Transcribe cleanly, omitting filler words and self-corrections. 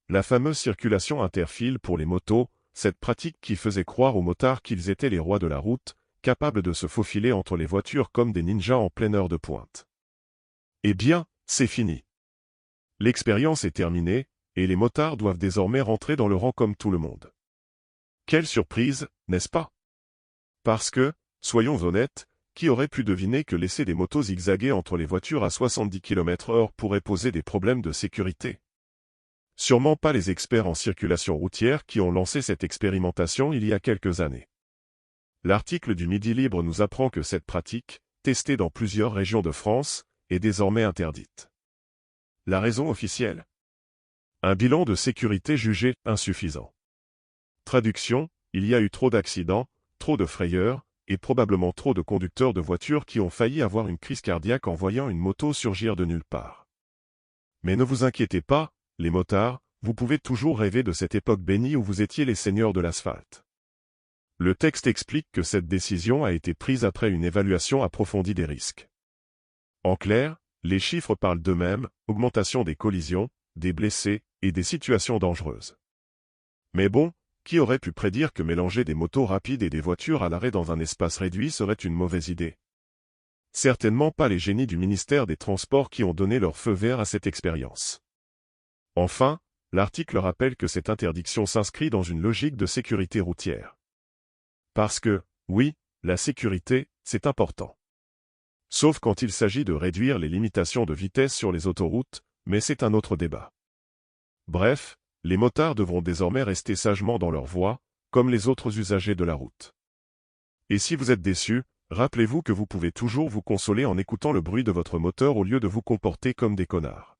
La fameuse circulation interfile pour les motos, cette pratique qui faisait croire aux motards qu'ils étaient les rois de la route, capables de se faufiler entre les voitures comme des ninjas en pleine heure de pointe. Eh bien, c'est fini. L'expérience est terminée, et les motards doivent désormais rentrer dans le rang comme tout le monde. Quelle surprise, n'est-ce pas? Parce que, soyons honnêtes, qui aurait pu deviner que laisser des motos zigzaguer entre les voitures à 70 km/h pourrait poser des problèmes de sécurité? Sûrement pas les experts en circulation routière qui ont lancé cette expérimentation il y a quelques années. L'article du Midi Libre nous apprend que cette pratique, testée dans plusieurs régions de France, est désormais interdite. La raison officielle? Un bilan de sécurité jugé insuffisant. Traduction, il y a eu trop d'accidents, trop de frayeurs, et probablement trop de conducteurs de voitures qui ont failli avoir une crise cardiaque en voyant une moto surgir de nulle part. Mais ne vous inquiétez pas, les motards, vous pouvez toujours rêver de cette époque bénie où vous étiez les seigneurs de l'asphalte. Le texte explique que cette décision a été prise après une évaluation approfondie des risques. En clair, les chiffres parlent d'eux-mêmes, augmentation des collisions, des blessés et des situations dangereuses. Mais bon, qui aurait pu prédire que mélanger des motos rapides et des voitures à l'arrêt dans un espace réduit serait une mauvaise idée? Certainement pas les génies du ministère des Transports qui ont donné leur feu vert à cette expérience. Enfin, l'article rappelle que cette interdiction s'inscrit dans une logique de sécurité routière. Parce que, oui, la sécurité, c'est important. Sauf quand il s'agit de réduire les limitations de vitesse sur les autoroutes, mais c'est un autre débat. Bref, les motards devront désormais rester sagement dans leur voie, comme les autres usagers de la route. Et si vous êtes déçus, rappelez-vous que vous pouvez toujours vous consoler en écoutant le bruit de votre moteur au lieu de vous comporter comme des connards.